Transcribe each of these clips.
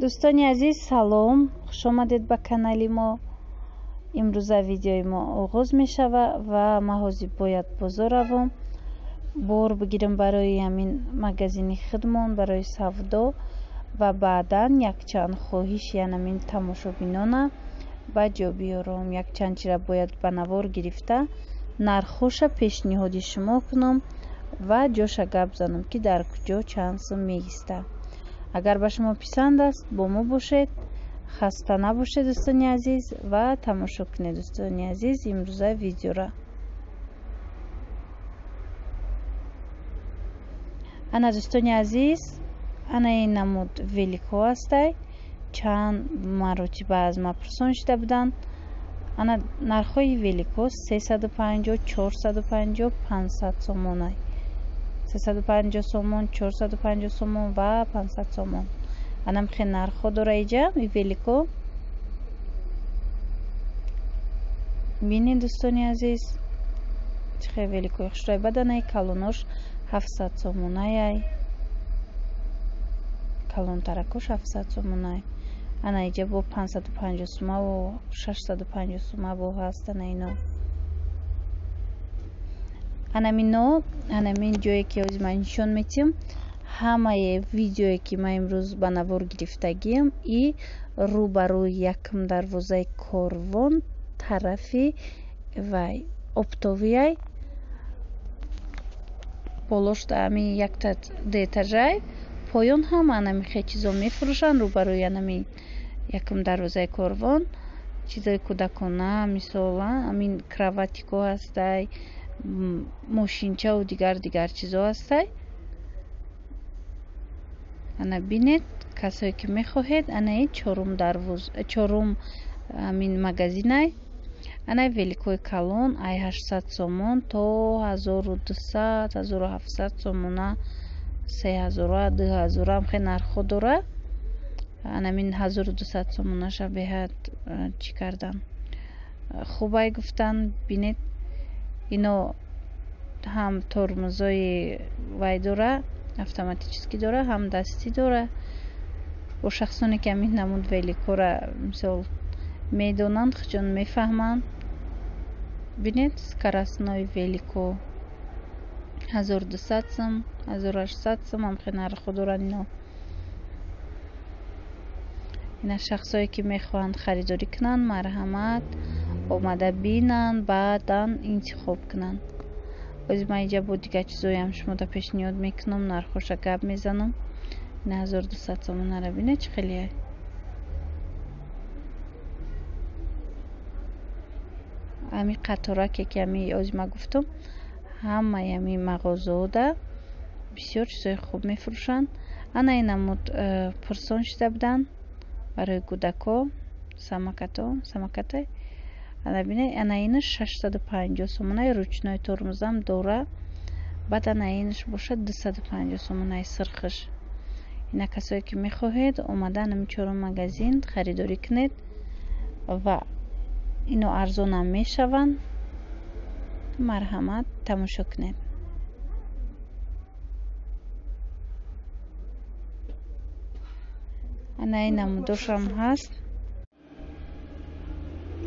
дӯстони азиз, салом, хуш омадед ба канали мо. имрӯза видеои мо оғоз мешавад ва ма ҳозир бояд бозор равам, бор бигирам барои ҳамин магазини хидмон, барои савдо ва баъдан якчанд хоҳиши ҳамин тамошобинона ба ҷо биёрам. Якчанд чиро бояд ба навор гирифта нархоша пешниҳоди шумо кунам ва ҷоша гап занам ки дар куҷо чанд сум меиста. агар ба шумо писанд аст, бо мо бошед, хаста набошед дӯстони азиз ва тамошо кунед дӯстони азиз имрӯза видеора. ана дӯстони азиз, ана ин намуд велико астай, чанд маротиба аз ма пурсон шуда буданд. ана нархои велико 350, 450, 500 сомонай. 350 сомон, 450 сомон ва 500 сомон. ана михе нархо дора иҷа и велико. бинед дӯстони азиз, чихе великои хушрой баданай, калонош 700 сомонай, калон таракош 700 сомонай. ана иҷа бо 550 сума ва 650 сума бо ҳаст. ана ино анамин ҷое ки ҳозир ман нишон метиҳам, ҳамаи видеое ки ман имрӯз ба навор гирифтагиам и рӯбарӯи якм дарвозаи корвон тарафи вай оптовияй болош ами якта детажай поён ҳам анамихе чизо мефурӯшанд. рӯбарӯи анамин якм дарвозаи корвон чизои кӯдакона, мисола амин кроватико ҳастай, мошинчаву дигар чизо ҳастай. ана бинед, касое ки мехоҳед, ана ин чорум амин магазинай. ана великои калон ай 800 сомон то 1200, 1700 сомона, 3000, 2000 мхе нархо дора. анамин 1200 сомонаша беҳад чӣ кардан хубай гуфтан. бинед, ино ҳам тормозои вай дора, автоматически дора, ҳам дастӣ дора. бо шахсоне ки ҳамин намуд великора мисол медонанд, хичон мефаҳманд. бинед, скоростной велико 1200 сум, 1800 сум ҳамхе нархо доранд. ина шахсое ки мехоҳанд харидорӣ кунанд, марҳамат, омада бинанд, баъдан интихоб кунанд. ҳозир ман иҷа бо дигар чизоям шумода пешниҳод мекунам, нархоша гап мезанам. ина 1200 сомонара бинед чӣ хеле ҳамин қатораке ки ҳамин ҳозир ман гуфтам, ҳамаи ҳамин мағозаода бисёр чизои хуб мефурӯшанд. ана ин намуд пурсон шуда буданд барои кӯдако самокатай. ана бинед, ана инаш 650 сомонай, ручной тормозам дора. баъд ана инаш бошад 250 сомонай сирхиш. ина касое ки мехоҳед омада ҳамин чорум магазин харидорӣ кунед ва ино арзонам мешаванд. марҳамат, тамошо кунед. ана ин намудошам ҳаст.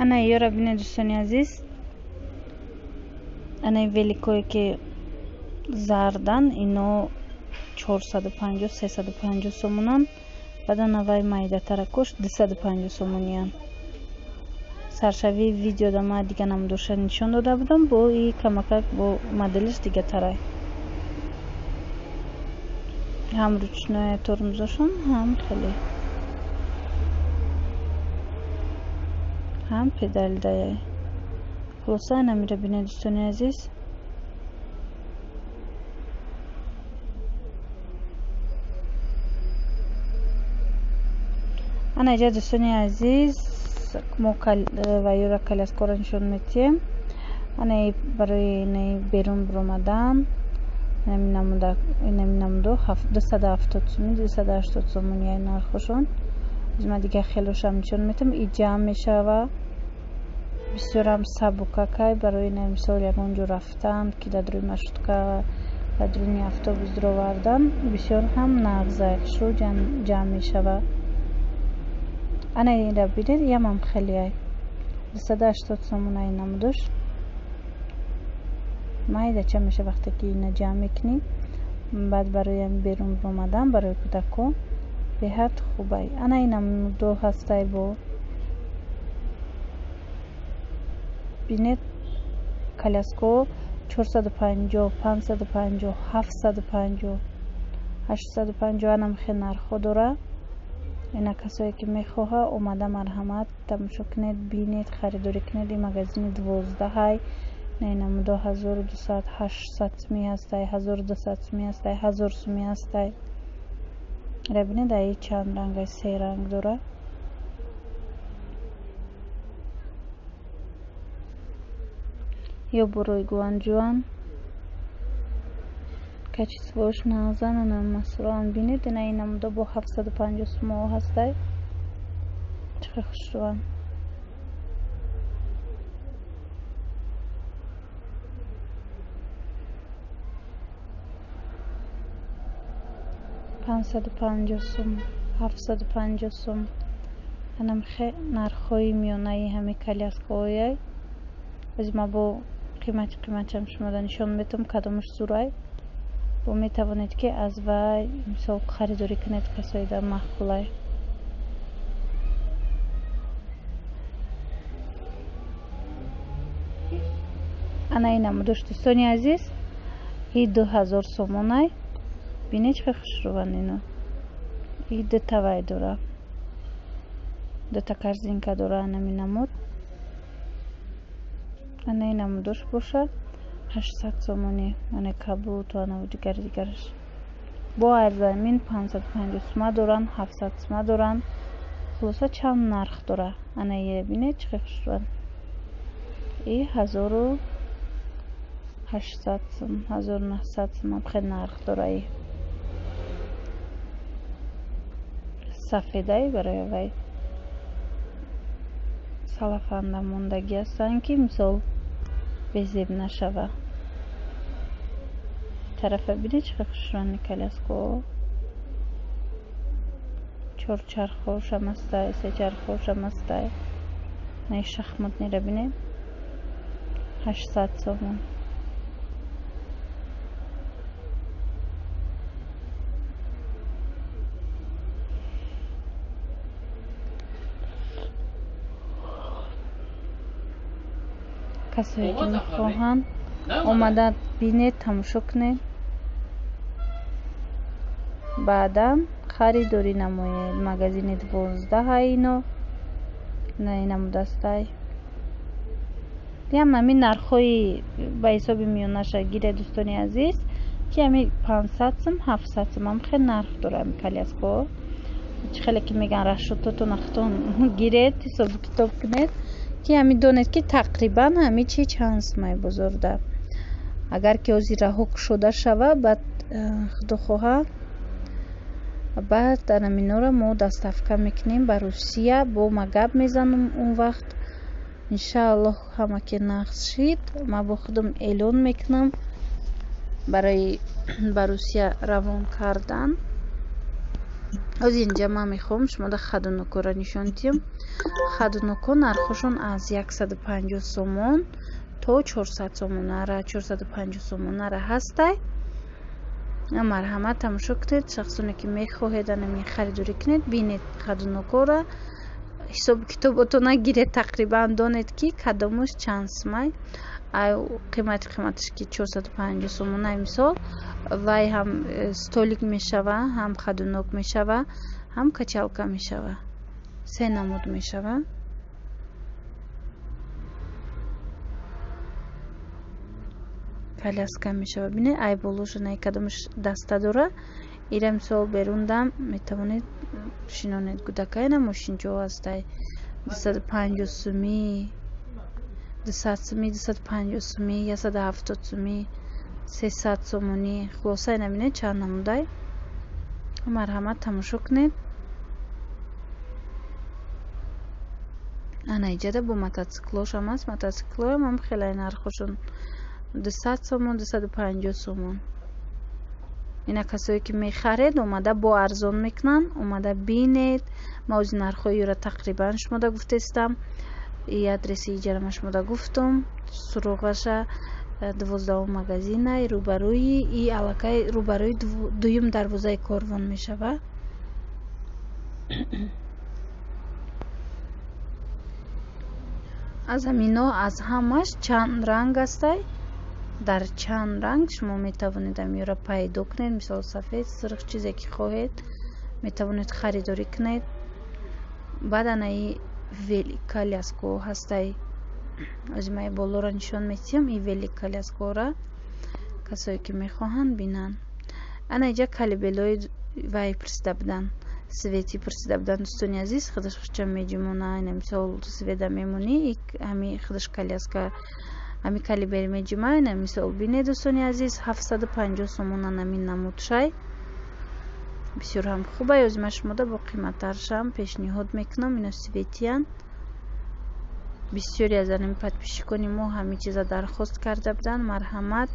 ана ёра бинед дӯстони азиз, ана ин великое ки зардан ино 450-350 сомонан. баъд ана вай майдатаракош 250 сомониян. саршавии видеода ма дига намудоша нишон дода будам, бо и камакак бо моделиш дигатарай. ҳам ручное тормозошон, ҳам хеле ҳам педалдаяй. хулоса намира бинед дӯстони азиз. ана иҷа дӯстони азиз мо ва ёра каласкора нишон метиҳем. ана барои берун биромадан инамин намудо 270 сум, 280 сомония нархошон. ма дига хелошам нишон метиҳам. и ҷамъ мешава бисёрам сабукакай барои мисол ягон ҷо рафтан ки дадруи маршрутка дадруни автобус дуровардан бисёр ҳам нағзай хушрӯ ҷамъ мешава. ана инра бинед ямам хеле ай 280 сомон ай намудош майдача меша вақте ки ина ҷамъ мекунӣ баъд бароям берун омадан барои кӯдако беҳад хубай ана ин намудо ҳастай бо бинед коляско 450 550 750 850 анам хе нархҳо дора ина касое ки мехоҳа омада марҳамат тамошо кунед бинед харидорӣ кунед ин магазини 12 намудо 1200 800 сумӣ ҳастай 1200 сумӣ ҳастай 1000 сумӣ ҳастай ира бинед аи чанд ранг 3 ранг дора ё борои гуанҷуан качествош нағзананам масран бинед ина ин намудо бо 750 сумо ҳастай чиқи хушруван 550 сум 750 сум анам хе нархҳои миёнаи ҳами коляскаояй озима бо қиматам шумода нишон метам кадомаш зурай бо метавонед ки аз вай мисол харидорӣ кунед касои дар маҳқулай ана ин намудош дӯстони азиз и 2000 сомонай бинед чиқи хушруван ино и дута вай дора дута корзинка дора анами намуд ана ин намудош бошад 800 сомонӣ ана кабут ва ана дигараш бо арзамин 550 сума доран 700 сума доран хулоса чанд нарх дора ана ия бинед чиқи хушруван и 1800 сум 1900 сум ам хеле нарх дора и сафедай барои вай салафанда мондагӣ ҳастанд ки мисол безеб нашава тарафа бинед чиқи хушрувани коляско 4 чархҳошам ҳастай 3 чархҳошам ҳастай наи шахматнира бинед 800 сомон касое ки мехоҳанд омада бинед тамошо кунед баъдан харидорӣ намоед магазини 12 ино наи намудастай ям ҳамин нархҳои ба ҳисоби миёнаша гиред дӯстони азиз ки ҳами 500 сум 700 сум ам хеле нарх дора ами коляско чӣ хеле ки меган расшототон ахтон гиред ҳисоби китоб кунед ки ҳами донед ки тақрибан ҳами чи чанд сумаи бозорда агар ки ҳозир раҳо кушода шава баъд худо хоҳа баъд анаминора мо доставка мекунем ба Русия бо ма гап мезанам он вақт иншааллоҳ ҳама ки нақс шид ма бо худам эълон мекунам барои ба Русия равон кардан ҳозир инҷа ман мехоҳам шумода хадунокора нишон диҳам хадуноко нархҳошон аз 150 сомон то 400 сомонара 450 сомонара ҳастай марҳамат тамошо кунед шахсоне ки мехоҳед анами харидорӣ кунед бинед хадунокора ҳисоби китоботона гиред тақрибан донед ки кадомаш чанд сумай қиматаш ки 450 сомонай мисол вай ҳам столик мешава ҳам хадунок мешава ҳам качалка мешава се намуд мешава коляска мешава бинед ай болошанаи кадомаш даста дора ира мисол берундам метавонед шинонед гудакайна мошинҷо ҳастай 250 сумӣ 200 сумӣ 250 сумӣ 170 сумӣ 300 сомонӣ хулоса ина бинед чанд намудай марҳамат тамошо кунед ана иҷада бо мотоциклошам аст мотоциклоям ҳам хеле нархошон 200 сомон 250 сомон ина касое ки мехаред омада бо арзон мекунанд, омада бинед. ма ози нархоиро тақрибан шумода гуфтестам, и адреси иҷарама шумода гуфтум. суруғаша 12 магазинай рӯбарӯи и аллакай рӯбарӯи дуюм дарвозаи корвон мешава. аз ҳамино аз ҳамаш чанд ранг астай. дар чанд ранг шумо метавонед амиёро пайдо кунед, мисол сафед, сирх, чизе ки хоҳед метавонед харидорӣ кунед. баъд анаи велик коляско ҳастай, озимаи болора нишон метиҳам. и велик коляскора касое ки мехоҳанд бинанд. ана иҷа калибелои вай пурсида будан, свети пурсида будан. дӯстони азиз, худаш хуча меҷимона, ина мисол сведа мемонӣ, ҳами худаш коляска ҳами калибери меҷима. ина мисол бинед дӯстони азиз, 750 сомон анамин намудшай. бисёр ҳам хуба. ёзима шумода бо қиматтаршам пешниҳод мекунам. ино светиян. бисёре аз анами подписчикони мо ҳами чиза дархост карда буданд. марҳамат,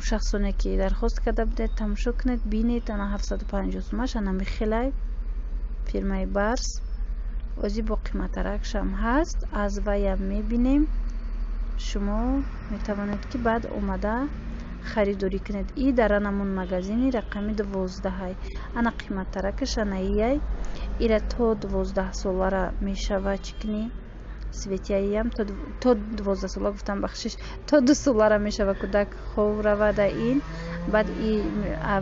шахсоне ки дархост карда будед тамошо кунед, бинед. ана 750 сомаш анами хелай фирмаи барс. ози бо қиматтаракшам ҳаст. аз ваям мебинем. шумо метавонед ки баъд омада харидорӣ кунед. и дар анамон магазини рақами 12. ана қиматтаракаш ана ияй. ира то 12 солара мешава чикни светияиям то 12 сола гуфтам, бахшиш, то 2 солара мешава кӯдак хов равада. ин баъд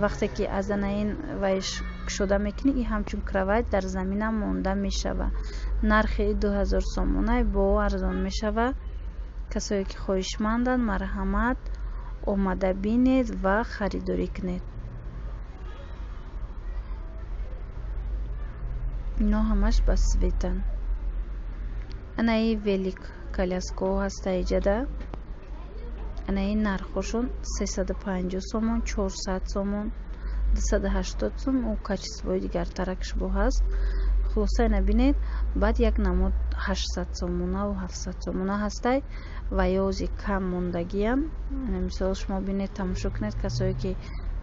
вақте ки аз анаин вайш кушода мекунӣ, и ҳамчун кровать дар заминам монда мешава. нархи 2000 сомонай бо арзон мешава. касое ки хоҳишманданд, марҳамат, омада бинед ва харидорӣ кунед. ино ҳамаш ба светан. анаи велик коляско ҳаста иҷада. анаи нархошон 350 сомон, 400 сомон, 280 сом. у качествои дигартаракш бо ҳаст. хулоса ина бинед. баъд як намуд 800 сомона ва 700 сомона ҳастай ва ёзи кам мондагиам. мисол шумо бинед, тамошо кунед. касое ки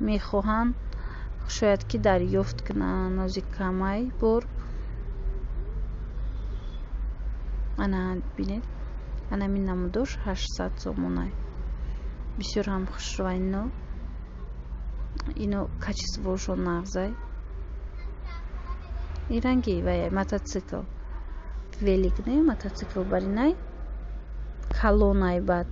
мехоҳанд шояд ки дарёфт кунанд нози камай бор. ана бинед, анамин намудош 800 сомонай. бисёр ҳам хушрӯа. ино качествошон нағзай. и ранги вай мотоцикл велик не мотоцикл баринай калонай. баъд